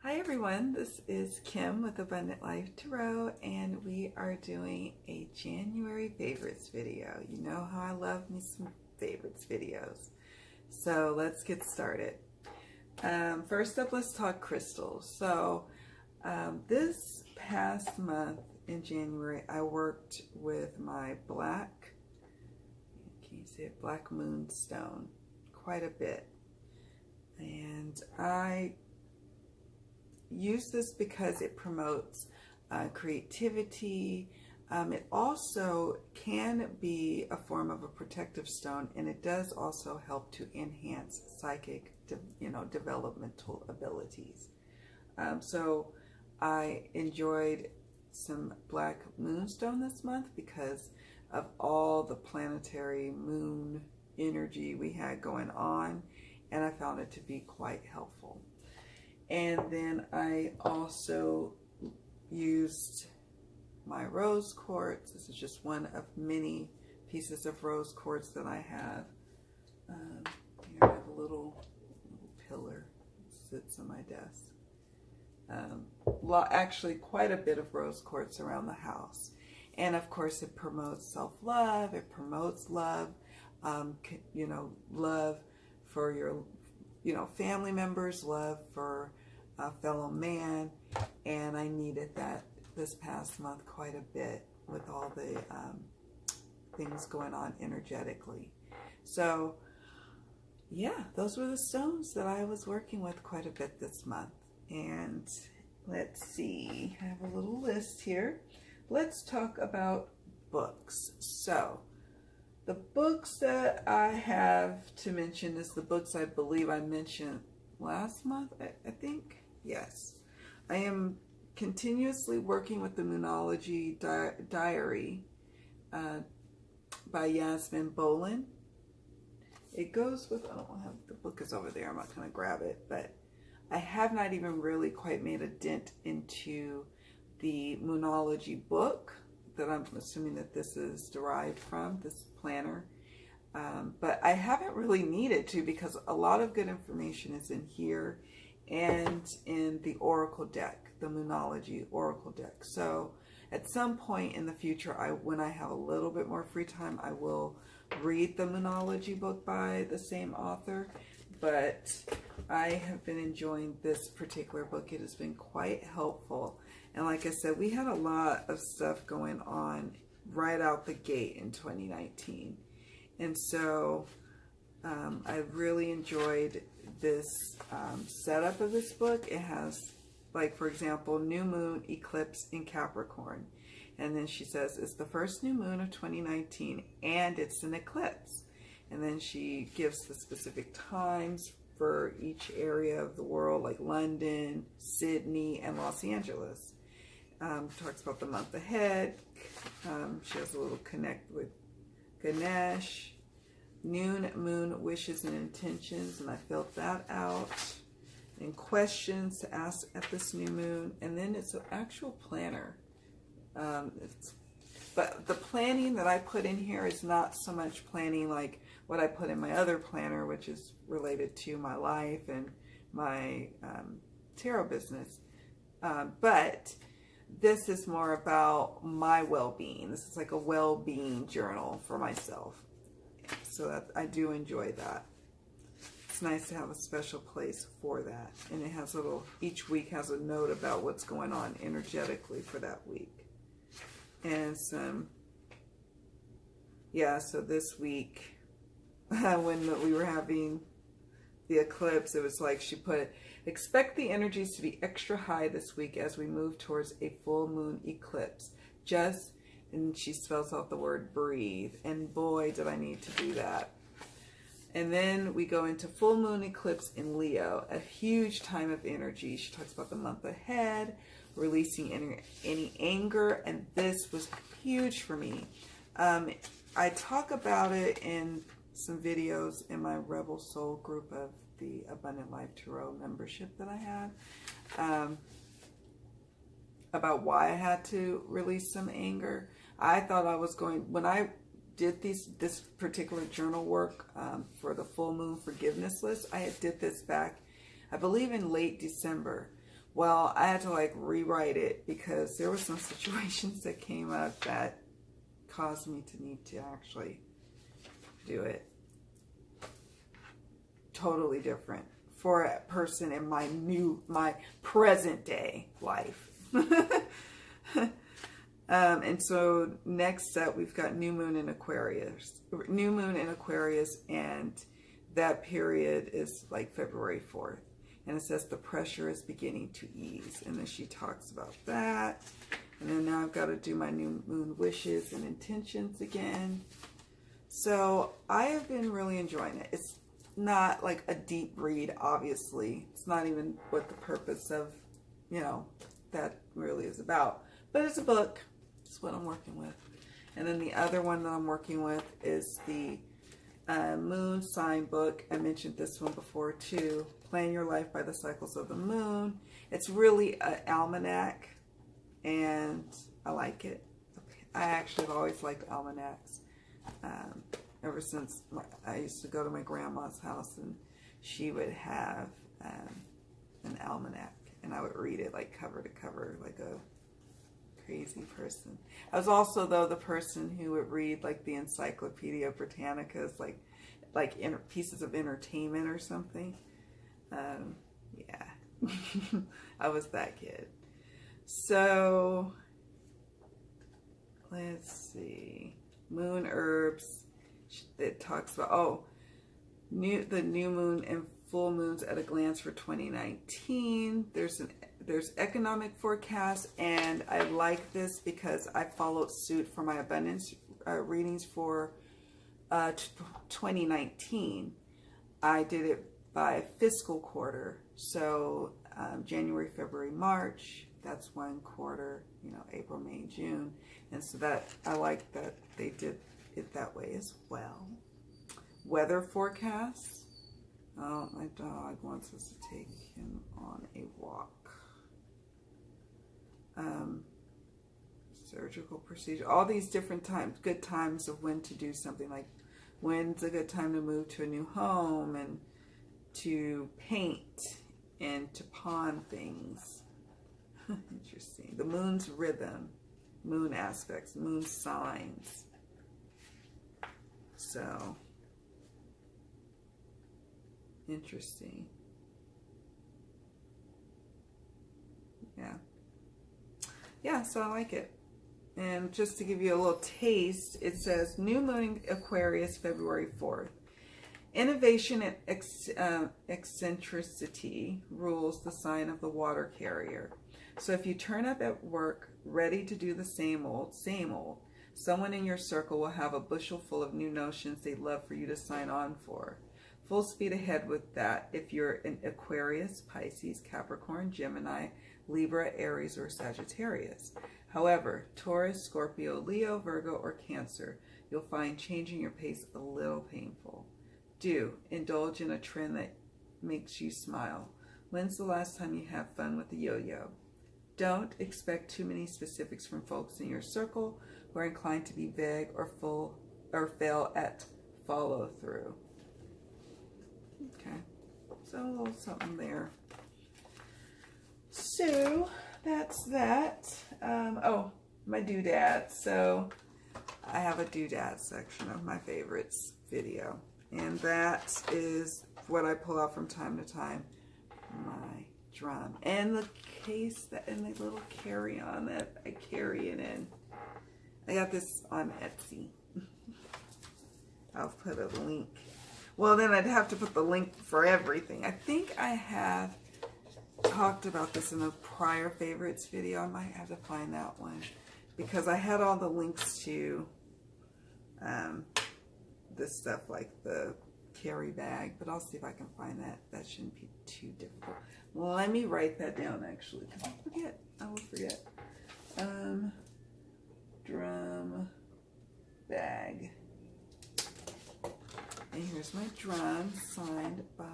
Hi everyone, this is Kim with Abundant Life Tarot, and we are doing a January favorites video. You know how I love me some favorites videos. So let's get started. First up, let's talk crystals. So this past month in January, I worked with my black, can you see it, black Moonstone quite a bit. And I use this because it promotes creativity. It also can be a form of a protective stone, and it does also help to enhance psychic, developmental abilities. So I enjoyed some black Moonstone this month because of all the planetary moon energy we had going on, and I found it to be quite helpful. And then I also used my rose quartz. This is just one of many pieces of rose quartz that I have. Here I have a little pillar that sits on my desk. Actually, quite a bit of rose quartz around the house. And of course, it promotes self-love. It promotes love, love for your family members, love for a fellow man, and I needed that this past month quite a bit with all the things going on energetically. So yeah, those were the stones that I was working with quite a bit this month. And let's see, I have a little list here. Let's talk about books. So the books that I have to mention is the books I believe I mentioned last month, I think. Yes. I am continuously working with the Moonology diary by Yasmin, Boland. It goes with, I don't have, the book is over there, I'm not going to grab it, but I have not even really quite made a dent into the Moonology book that I'm assuming that this is derived from, this planner. But I haven't really needed to, because a lot of good information is in here and in the Oracle deck, the Moonology Oracle deck. So at some point in the future, when I have a little bit more free time, I will read the Moonology book by the same author. But I have been enjoying this particular book. It has been quite helpful. And like I said, we had a lot of stuff going on right out the gate in 2019. And so I really enjoyed this setup of this book. It has, like, for example, new moon eclipse in Capricorn. And then she says, it's the first new moon of 2019 and it's an eclipse. And then she gives the specific times for each area of the world, like London, Sydney, and Los Angeles. Talks about the month ahead. She has a little connect with Ganesh. Noon moon wishes and intentions, and I filled that out. And questions to ask at this new moon. And then it's an actual planner. But the planning that I put in here is not so much planning like what I put in my other planner, which is related to my life and my tarot business. But this is more about my well-being. This is like a well-being journal for myself. So that I do enjoy that. It's nice to have a special place for that. And it has each week has a note about what's going on energetically for that week. And some, yeah, so this week, when we were having the eclipse, it was like she put, expect the energies to be extra high this week as we move towards a full moon eclipse. And she spells out the word breathe. And boy, did I need to do that. And then we go into full moon eclipse in Leo, a huge time of energy. She talks about the month ahead, releasing any anger, and this was huge for me. I talk about it in some videos in my Rebel Soul group of the Abundant Life Tarot membership that I have, about why I had to release some anger. I thought I was going, when I did this particular journal work for the full moon forgiveness list, I did this back, I believe, in late December, Well, I had to like rewrite it because there were some situations that came up that caused me to need to actually do it totally different for a person in my present day life. And so next up, we've got new moon in Aquarius, and that period is like February 4th. And it says the pressure is beginning to ease. And then she talks about that. And then now I've got to do my new moon wishes and intentions again. So I have been really enjoying it. It's not like a deep read, obviously. It's not even what the purpose of, you know, that really is about. But it's a book. It's what I'm working with. And then the other one that I'm working with is the moon sign book. I mentioned this one before too. Plan Your Life by the Cycles of the Moon. It's really an almanac, and I like it. I actually have always liked almanacs. Ever since I used to go to my grandma's house, and she would have an almanac, and I would read it like cover to cover, like a crazy person. I was also, though, the person who would read like the Encyclopedia Britannicas, like pieces of entertainment or something. Yeah, I was that kid. So let's see, moon herbs. It talks about the new moon and full moons at a glance for 2019. There's economic forecast, and I like this because I followed suit for my abundance readings for 2019. I did it by fiscal quarter, so January, February, March. That's one quarter. You know, April, May, June, and so that I like that they did it that way as well. Weather forecast. Oh, my dog wants us to take him on a walk. Surgical procedure. All these different times, good times of when to do something, like when's a good time to move to a new home and to paint and to pawn things. Interesting. The moon's rhythm, moon aspects, moon signs. So, interesting. Yeah, so I like it. And just to give you a little taste, it says new moon Aquarius, February 4th. Innovation and eccentricity rules the sign of the water carrier. So if you turn up at work ready to do the same old, someone in your circle will have a bushel full of new notions they'd love for you to sign on for. Full speed ahead with that if you're an Aquarius, Pisces, Capricorn, Gemini, Libra, Aries, or Sagittarius. However, Taurus, Scorpio, Leo, Virgo, or Cancer, you'll find changing your pace a little painful. Do indulge in a trend that makes you smile. When's the last time you have fun with the yo-yo? Don't expect too many specifics from folks in your circle who are inclined to be vague or fail at follow through. Okay, so a little something there. So that's that. Oh, my doodads. So I have a doodad section of my favorites video, and that is what I pull out from time to time. My drum and the case that and the little carry-on that I carry it in. I got this on Etsy. I'll put a link. Well, then I'd have to put the link for everything. I think I have talked about this in a prior favorites video. I might have to find that one because I had all the links to this stuff like the carry bag, but I'll see if I can find that. That shouldn't be too difficult. Well, let me write that down actually, because I will forget. Drum bag. And here's my drum signed by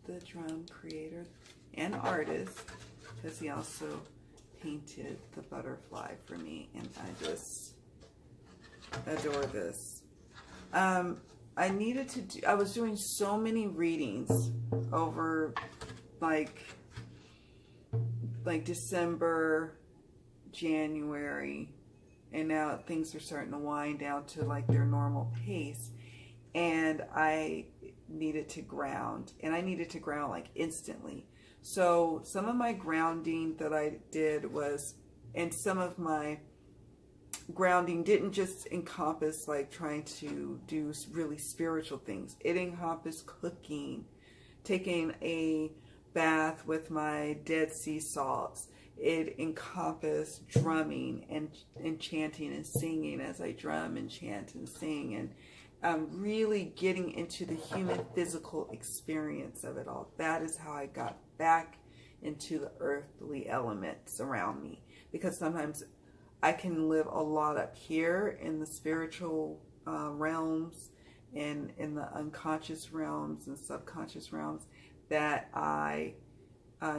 the drum creator and artist, because he also painted the butterfly for me, and I just adore this. I needed to do, I was doing so many readings over like like December, January, and now things are starting to wind down to like their normal pace. And I needed to ground, and I needed to ground like instantly. So some of my grounding that I did was, and some of my grounding didn't just encompass like trying to do really spiritual things. It encompassed cooking, taking a bath with my Dead Sea salts. It encompassed drumming and chanting and singing as I drum and chant and sing, and really getting into the human physical experience of it all. That is how I got back into the earthly elements around me, because sometimes I can live a lot up here in the spiritual realms and in the unconscious realms and subconscious realms that I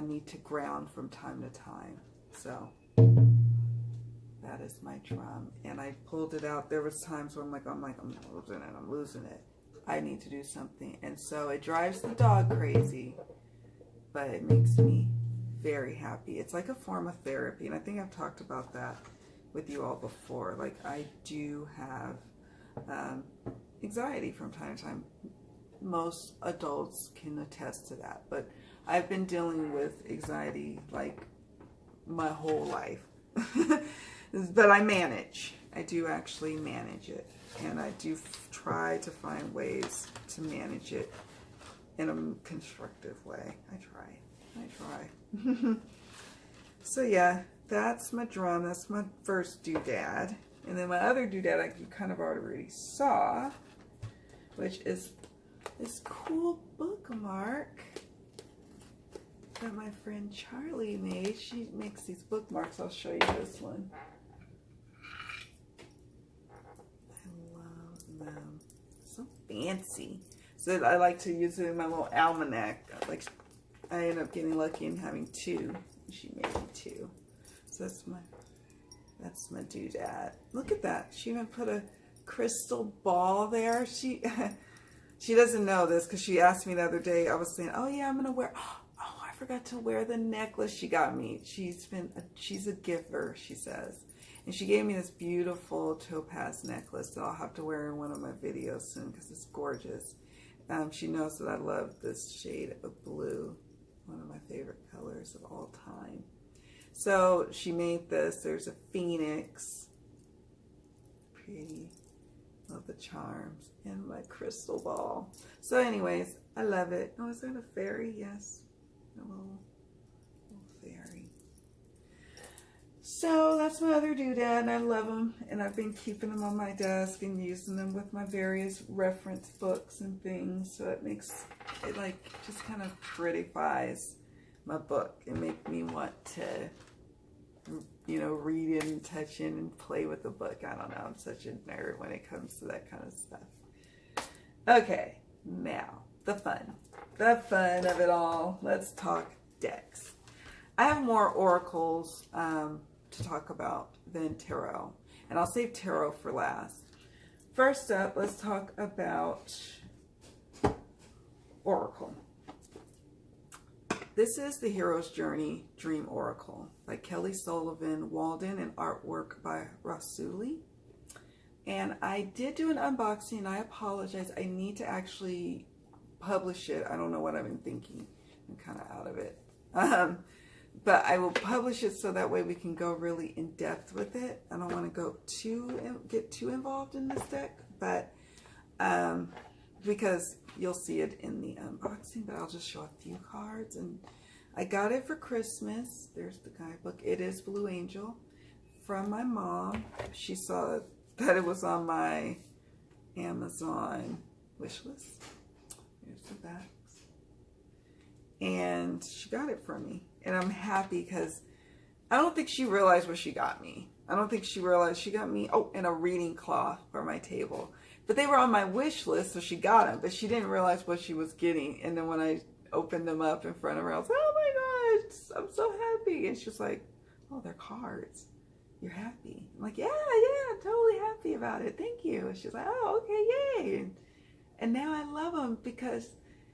need to ground from time to time. So that is my drum, and I pulled it out. There was times where I'm losing it. I need to do something, and so it drives the dog crazy, but it makes me very happy. It's like a form of therapy, and I think I've talked about that with you all before. Like, I do have anxiety from time to time. Most adults can attest to that, but I've been dealing with anxiety like my whole life. But I manage. I do actually manage it, and I do try to find ways to manage it in a constructive way. I try. So yeah, that's my drum. That's my first doodad. And then my other doodad you kind of already saw, which is this cool bookmark that my friend Charlie made. She makes these bookmarks. I'll show you this one. I love them. So fancy. So I like to use it in my little almanac. Like, I ended up getting lucky and having two. She made me two. So that's my doodad. Look at that. She even put a crystal ball there. She doesn't know this because she asked me the other day. I was saying, oh yeah, I'm gonna wear. Oh, I forgot to wear the necklace she got me. She's a giver, she says, and she gave me this beautiful topaz necklace that I'll have to wear in one of my videos soon because it's gorgeous. She knows that I love this shade of blue, one of my favorite colors of all time. So she made this. There's a phoenix, pretty, love the charms, and my crystal ball. So anyways, I love it. Oh, is that a fairy? Yes, a little fairy. So that's my other doodad, and I love them, and I've been keeping them on my desk and using them with my various reference books and things. So it makes it like just kind of prettifies my book and make me want to, you know, read it and touch it and play with the book. I don't know. I'm such a nerd when it comes to that kind of stuff. Okay, now the fun of it all. Let's talk decks. I have more oracles to talk about than tarot, and I'll save tarot for last. First up, let's talk about oracle. This is the Hero's Journey Dream Oracle by Kelly Sullivan Walden and artwork by Rasuli. And I did do an unboxing. I apologize. I need to actually publish it. I don't know what I've been thinking. I'm kind of out of it. But I will publish it so that way we can go really in depth with it. I don't want to get too involved in this deck, but because you'll see it in the unboxing, but I'll just show a few cards. And I got it for Christmas. There's the guidebook. It is Blue Angel from my mom. She saw that it was on my Amazon wish list. Here's the backs. And she got it for me. And I'm happy because I don't think she realized what she got me. I don't think she realized she got me, oh, and a reading cloth for my table. But they were on my wish list, so she got them. But she didn't realize what she was getting. And then when I opened them up in front of her, I was like, oh my gosh, I'm so happy. And she was like, oh, they're cards. You're happy. I'm like, yeah, I'm totally happy about it. Thank you. And she's like, oh, okay, yay. And now I love them because,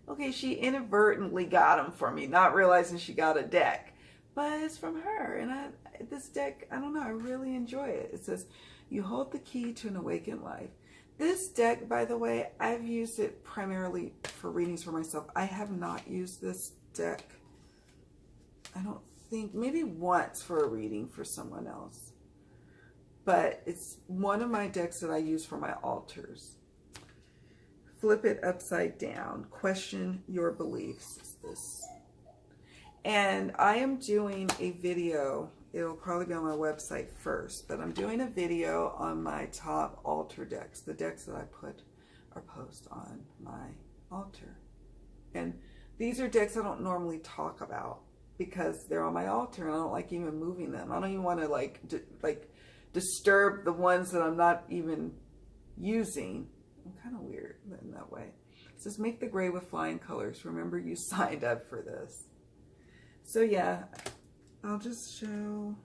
okay, she inadvertently got them for me, not realizing she got a deck. but it's from her. And this deck, I don't know, I really enjoy it. It says, you hold the key to an awakened life. This deck, by the way, I've used it primarily for readings for myself. I have not used this deck, I don't think, maybe once for a reading for someone else. But it's one of my decks that I use for my altars. Flip it upside down. Question your beliefs. Is this. And I am doing a video. It'll probably be on my website first, but I'm doing a video on my top altar decks, the decks that I put or post on my altar. And these are decks I don't normally talk about because they're on my altar and I don't like even moving them. I don't even want to like disturb the ones that I'm not even using. I'm kind of weird in that way. It says, make the gray with flying colors. Remember, you signed up for this. So yeah, I'll just show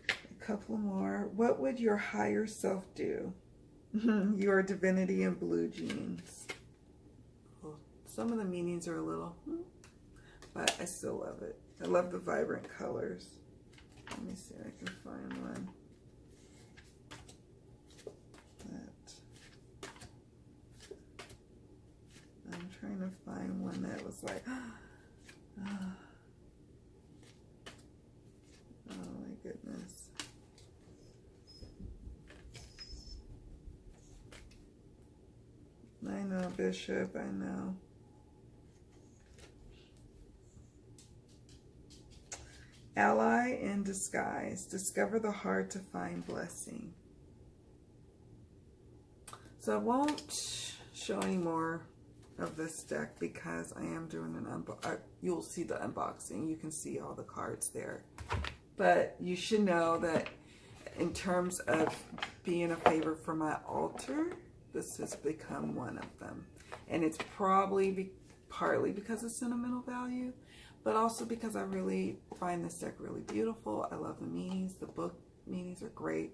a couple more. What would your higher self do? Your divinity in blue jeans. Well, some of the meanings are a little, but I still love it. I love the vibrant colors. Let me see if I can find one. I'm trying to find one that was like, oh my goodness. I know, Bishop, I know. Ally in disguise. Discover the hard to find blessing. So I won't show any more of this deck because I am doing an you'll see the unboxing. You can see all the cards there. But you should know that in terms of being a favorite for my altar, this has become one of them. And it's probably partly because of sentimental value, but also because I really find this deck really beautiful. I love the meanings. The book meanings are great.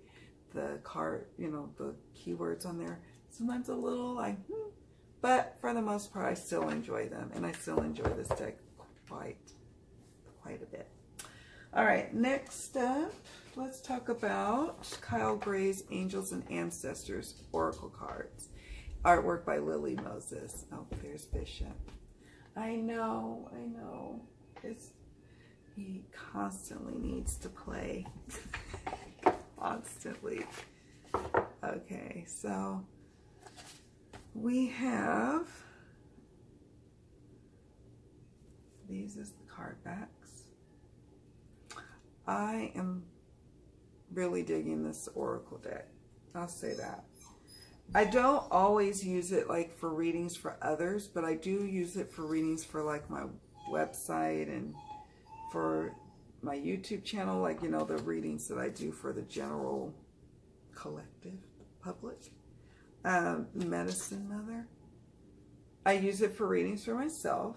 The card, you know, the keywords on there, sometimes a little like, but for the most part, I still enjoy them, and I still enjoy this deck quite a bit. All right, next up, let's talk about Kyle Gray's Angels and Ancestors Oracle cards. Artwork by Lily Moses. Oh, there's Bishop. I know. He constantly needs to play. Constantly. Okay, so we have these as the card backs. I am really digging this Oracle deck. I'll say that. I don't always use it like for readings for others, but I do use it for readings for like my website and for my YouTube channel, like, you know, the readings that I do for the general collective public. Medicine Mother. I use it for readings for myself,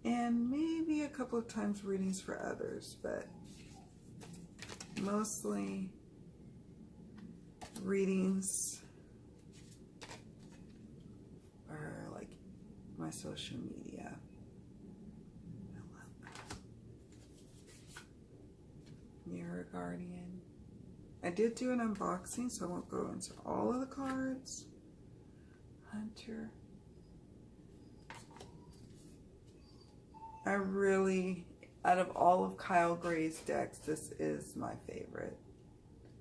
and maybe a couple of times readings for others, but mostly readings are like my social media. I love that. Mirror Guardian. I did do an unboxing, so I won't go into all of the cards. Hunter. I really, out of all of Kyle Gray's decks, this is my favorite.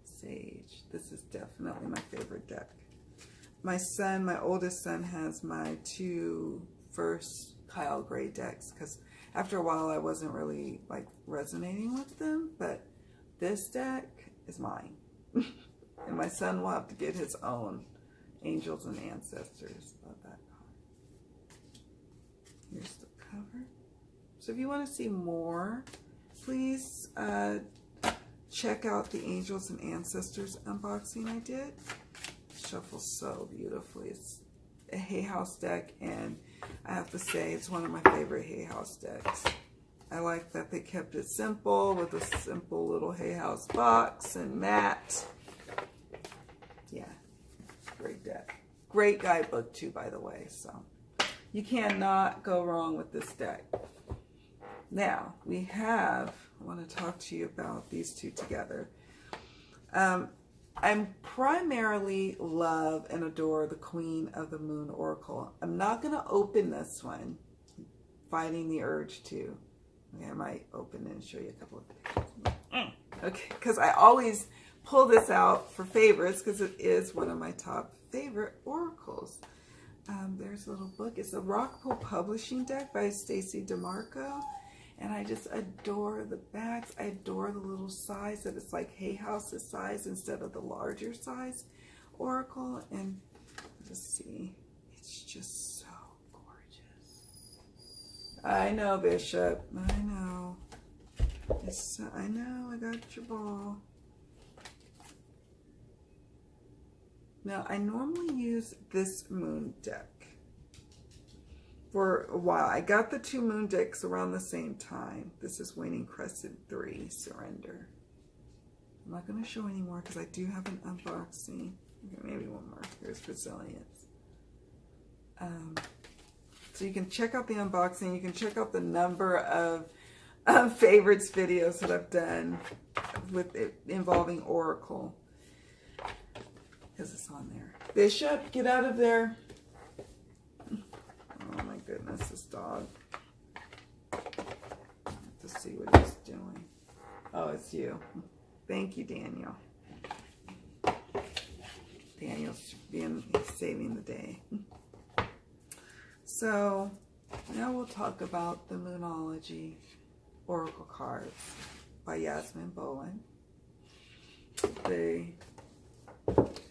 Sage. This is definitely my favorite deck. My son, my oldest son, has my two first Kyle Gray decks because after a while I wasn't really like resonating with them, but this deck is mine. And my son will have to get his own Angels and Ancestors. Love that card. Here's the cover. So if you want to see more, please check out the Angels and Ancestors unboxing I did. It shuffles so beautifully. It's a Hay House deck, and I have to say it's one of my favorite Hay House decks. I like that they kept it simple with a simple little Hay House box and mat. Yeah, great deck. Great guidebook too, by the way. So You cannot go wrong with this deck. Now, we have, I want to talk to you about these two together. I primarily love and adore the Queen of the Moon Oracle. I'm not going to open this one, fighting the urge to. Okay, I might open it and show you a couple of pictures. Okay, because I always pull this out for favorites because it is one of my top favorite oracles. There's a little book. It's a Rockpool Publishing deck by Stacy DeMarco. And I just adore the backs. I adore the little size that it's like Hay House's size instead of the larger size oracle. And just see, it's just so gorgeous. I know, Bishop. I know. I know. I got your ball. Now, I normally use this moon deck for a while. I got the two moon decks around the same time. This is Waning Crescent 3, Surrender. I'm not going to show any more because I do have an unboxing. Okay, maybe one more. Here's Resilience. So you can check out the unboxing. You can check out the number of favorites videos that I've done with it involving Oracle. Because it's on there. Bishop, get out of there. Oh my goodness, this dog. I have to see what he's doing. Oh, it's you. Thank you, Daniel. Daniel's saving the day. So, now we'll talk about the Moonology Oracle cards by Yasmin Boland.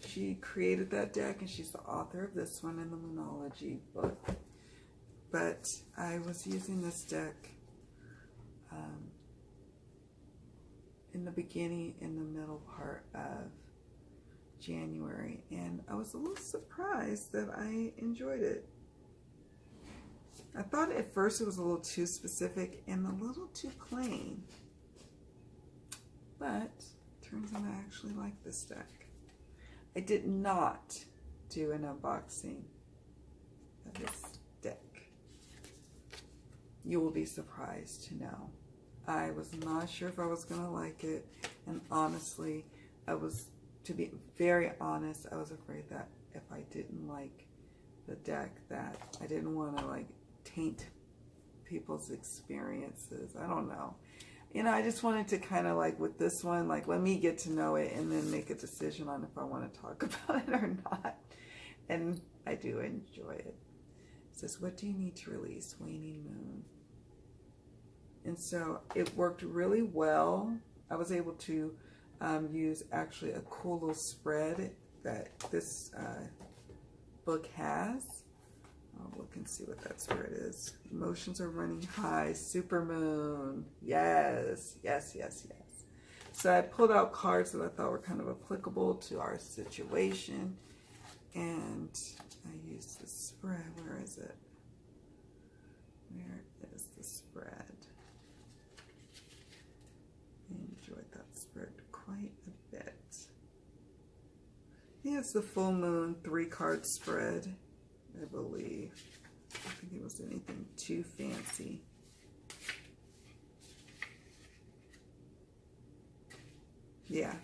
She created that deck, and she's the author of this one in the Moonology book. But I was using this deck in the beginning, in the middle part of January, and I was a little surprised that I enjoyed it. I thought at first it was a little too specific and a little too plain, but turns out I actually like this deck. I did not do an unboxing of this deck. You will be surprised to know. I was not sure if I was going to like it, and honestly, to be very honest, I was afraid that if I didn't like the deck, that I didn't want to like taint people's experiences. I don't know. You know, I just wanted to kind of like with this one, like let me get to know it and then make a decision on if I want to talk about it or not. And I do enjoy it. It says, what do you need to release? Waning Moon. And so it worked really well. I was able to use actually a cool little spread that this book has. I'll look and see what that spread is. Emotions are running high. Supermoon. Yes, yes, yes, yes. So I pulled out cards that I thought were kind of applicable to our situation. And I used the spread. Where is it? Where is the spread? I enjoyed that spread quite a bit. I think it's the full moon 3-card spread, I believe. I don't think it was anything too fancy. Yeah,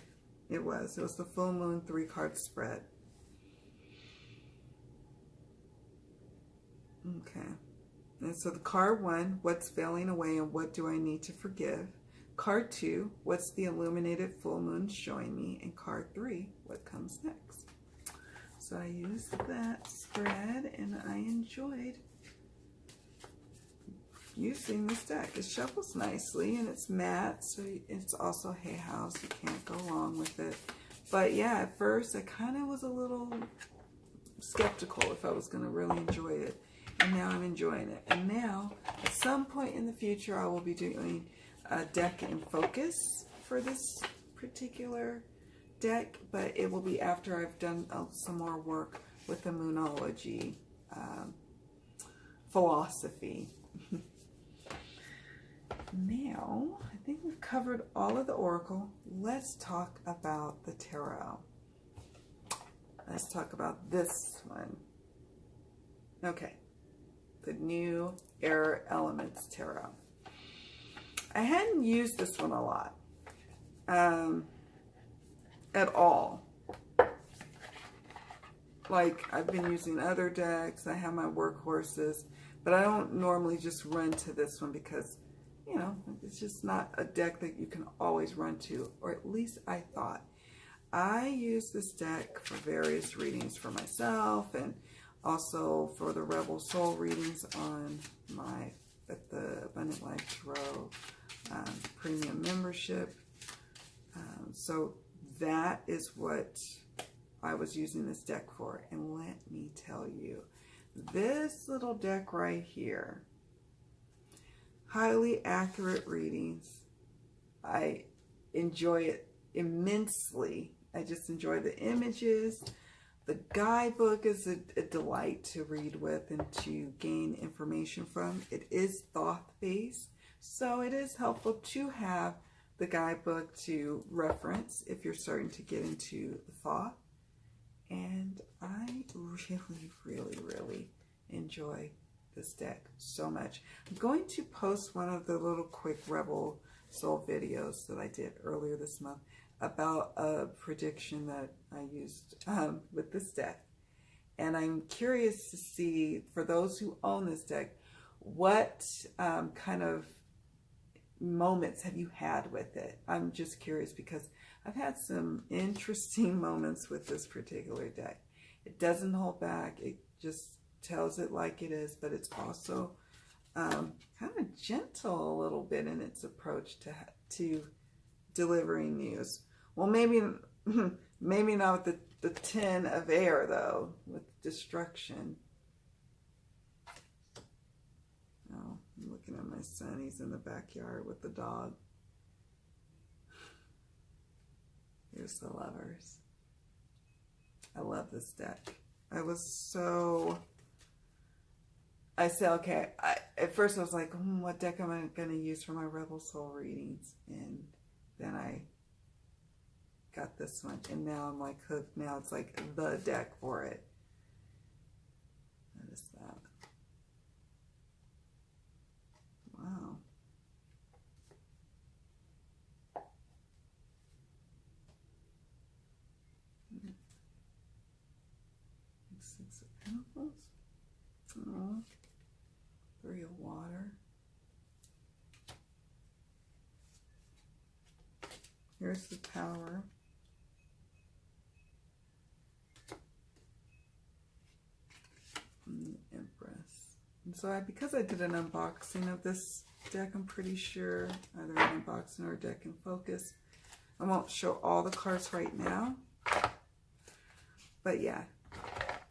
it was. It was the full moon 3-card spread. Okay. And so the card 1, what's failing away and what do I need to forgive? Card 2, what's the illuminated full moon showing me? And card 3, what comes next? So I used that spread and I enjoyed using this deck. It shuffles nicely and it's matte, so it's also Hay House. You can't go wrong with it. But yeah, at first I kind of was a little skeptical if I was going to really enjoy it. And now I'm enjoying it. And now, at some point in the future, I will be doing a deck in focus for this particular deck, but it will be after I've done some more work with the Moonology philosophy. Now, I think we've covered all of the Oracle. Let's talk about the Tarot. Let's talk about this one. Okay. the New Air Elements Tarot. I hadn't used this one a lot at all. Like, I've been using other decks. I have my workhorses, but I don't normally just run to this one because, you know, it's just not a deck that you can always run to, or at least I thought. I use this deck for various readings for myself and also for the Rebel Soul readings on at the Abundant Life Tarot premium membership. So that is what I was using this deck for. And let me tell you, this little deck right here, highly accurate readings. I enjoy it immensely. I just enjoy the images. The guidebook is a delight to read with and to gain information from. It is thought-based, so it is helpful to have the guidebook to reference if you're starting to get into the thought. And I really, really, really enjoy this deck so much. I'm going to post one of the little quick Rebel Soul videos that I did earlier this month about a prediction that I used with this deck. And I'm curious to see, for those who own this deck, what kind of moments have you had with it? I'm just curious because I've had some interesting moments with this particular deck. It doesn't hold back. It just tells it like it is, but it's also kind of gentle a little bit in its approach to delivering news. Well, maybe not with the 10 of air, though, with destruction. Oh, I'm looking at my son. He's in the backyard with the dog. Here's the Lovers. I love this deck. I said, okay, at first I was like, what deck am I going to use for my Rebel Soul readings? And then I got this one, and now I'm like hooked. Now it's like the deck for it. What is that? Wow. Six of Pentacles. Oh. 3 of Water. Here's the Tower. And the Empress. And so because I did an unboxing of this deck, I'm pretty sure, either an unboxing or a deck in focus. I won't show all the cards right now. But yeah,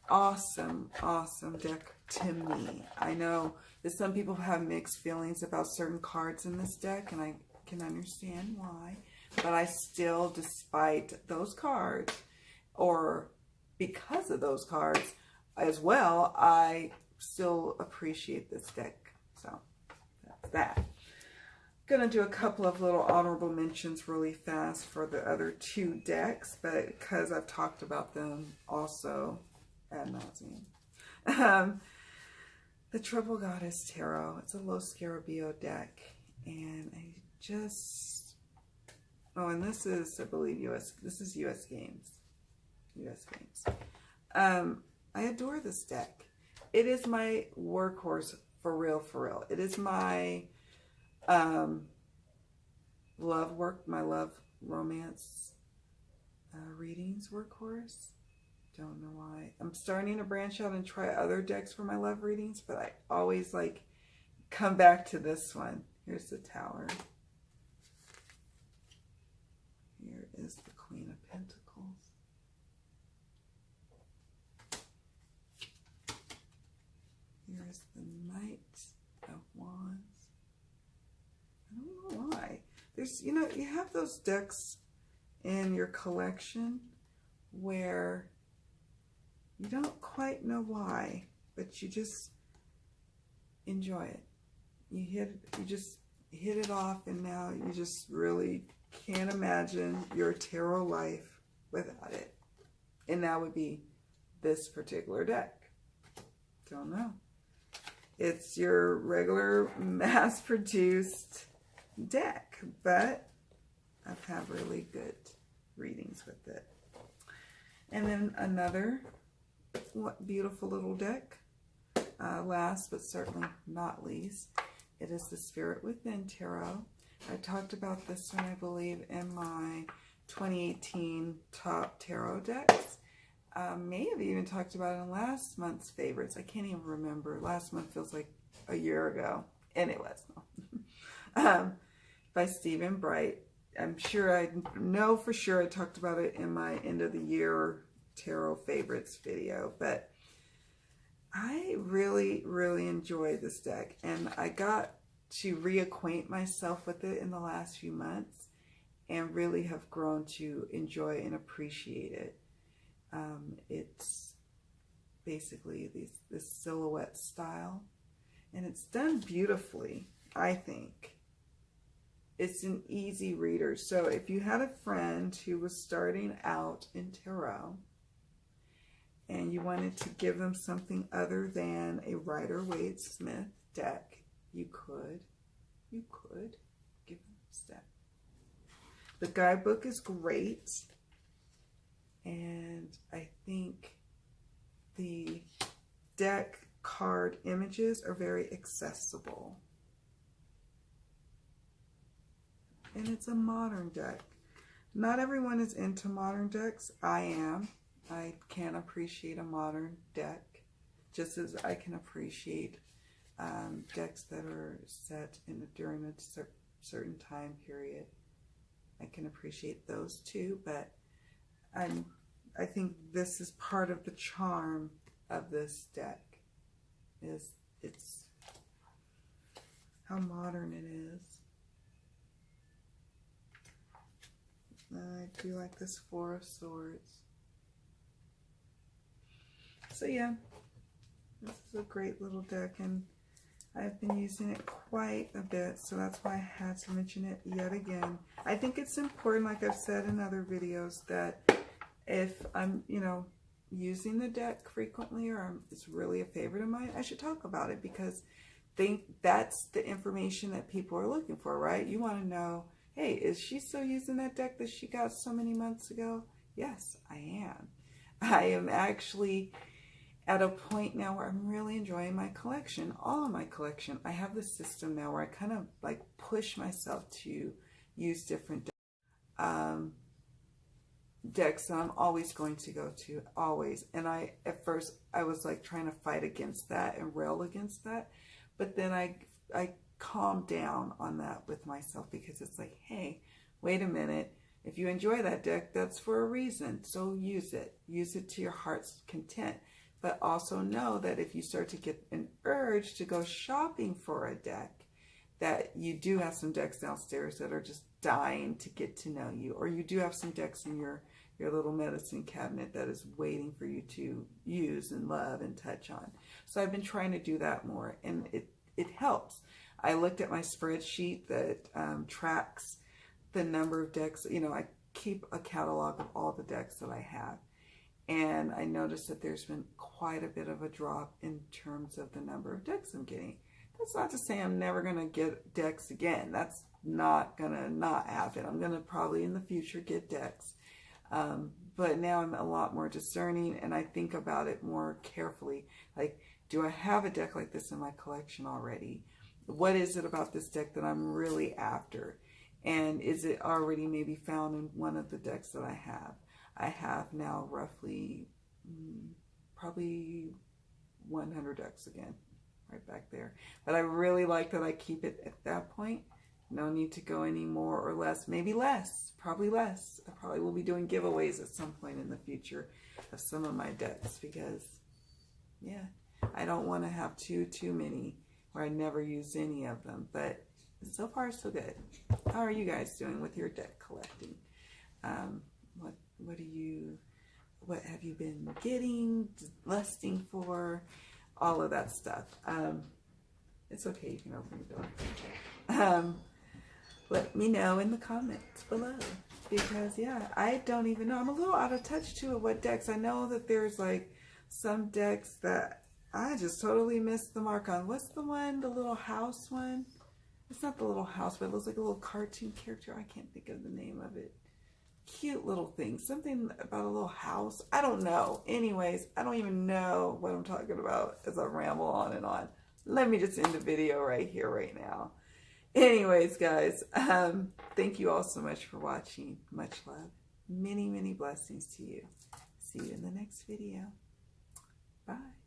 awesome, awesome deck to me. I know that some people have mixed feelings about certain cards in this deck, and I can understand why. But I still, despite those cards, or because of those cards as well, I still appreciate this deck. So that's that. Gonna do a couple of little honorable mentions really fast for the other 2 decks, but because I've talked about them also ad nauseum. The Trouble Goddess Tarot. It's a Los Scarabeo deck, and I just, oh, and this is, I believe, this is US Games. US Games. I adore this deck. It is my workhorse for real. It is my love romance readings workhorse. Don't know why. I'm starting to branch out and try other decks for my love readings, but I always like come back to this one. Here's the Tower. Here is the Queen of Pentacles. Here's the Knight of Wands. I don't know why. There's, you know, you have those decks in your collection where you don't quite know why, but you just enjoy it. You just hit it off, and now you just really can't imagine your tarot life without it. And that would be this particular deck. Don't know. It's your regular mass-produced deck, but I've had really good readings with it. And then another beautiful little deck. Last but certainly not least, it is the Spirit Within Tarot. I talked about this one, I believe, in my 2018 top tarot decks. May have even talked about it in last month's favorites. I can't even remember. Last month feels like a year ago. Anyways, no. By Stephen Bright. I'm sure I know for sure I talked about it in my end of the year tarot favorites video, but I really, really enjoyed this deck, and I got to reacquaint myself with it in the last few months and really have grown to enjoy and appreciate it. It's basically this silhouette style, and it's done beautifully, I think. It's an easy reader. So if you had a friend who was starting out in tarot and you wanted to give them something other than a Rider-Waite-Smith deck, you could give them this deck. The guidebook is great, and I think the deck card images are very accessible. And it's a modern deck. Not everyone is into modern decks. I am. I can appreciate a modern deck, just as I can appreciate decks that are set during a certain time period. I can appreciate those too, but I think this is part of the charm of this deck. It's how modern it is. I do like this Four of Swords. So yeah, this is a great little deck, and I've been using it quite a bit, so that's why I had to mention it yet again. I think it's important, like I've said in other videos, that if I'm, using the deck frequently, or it's really a favorite of mine, I should talk about it, because that's the information that people are looking for, right? You want to know, hey, is she still using that deck that she got so many months ago? Yes, I am. I am actually at a point now where I'm really enjoying my collection, all of my collection. I have this system now where I kind of like push myself to use different decks that I'm always going to go to, always. And at first I was like trying to fight against that and rail against that, but then I calmed down on that with myself, because it's like, hey, wait a minute, if you enjoy that deck, that's for a reason, so use it to your heart's content. But also know that if you start to get an urge to go shopping for a deck, that you do have some decks downstairs that are just dying to get to know you, or you do have some decks in your little medicine cabinet that is waiting for you to use and love and touch on. So I've been trying to do that more, and it helps. I looked at my spreadsheet that tracks the number of decks. I keep a catalog of all the decks that I have. And I noticed that there's been quite a bit of a drop in terms of the number of decks I'm getting. That's not to say I'm never going to get decks again. That's not going to not happen. I'm going to probably in the future get decks. But now I'm a lot more discerning, and I think about it more carefully. Like, do I have a deck like this in my collection already? What is it about this deck that I'm really after? And is it already maybe found in one of the decks that I have? I have now roughly probably 100 decks again, right back there. But I really like that I keep it at that point. No need to go any more or less, maybe less, probably less. I probably will be doing giveaways at some point in the future of some of my decks, because yeah, I don't want to have too many where I never use any of them. But so far so good. How are you guys doing with your deck collecting? What have you been getting, lusting for, all of that stuff? It's okay, you can open the door. Let me know in the comments below, because yeah, I don't even know. I'm a little out of touch too of what decks. I know that there's like some decks that I just totally missed the mark on, what's the one, the little house one? It's not the little house, but it looks like a little cartoon character. I can't think of the name of it. Cute little thing. Something about a little house. I don't know. Anyways, I don't even know what I'm talking about as I ramble on and on. Let me just end the video right here, right now. Anyways, guys, thank you all so much for watching. Much love. Many, many blessings to you. See you in the next video. Bye.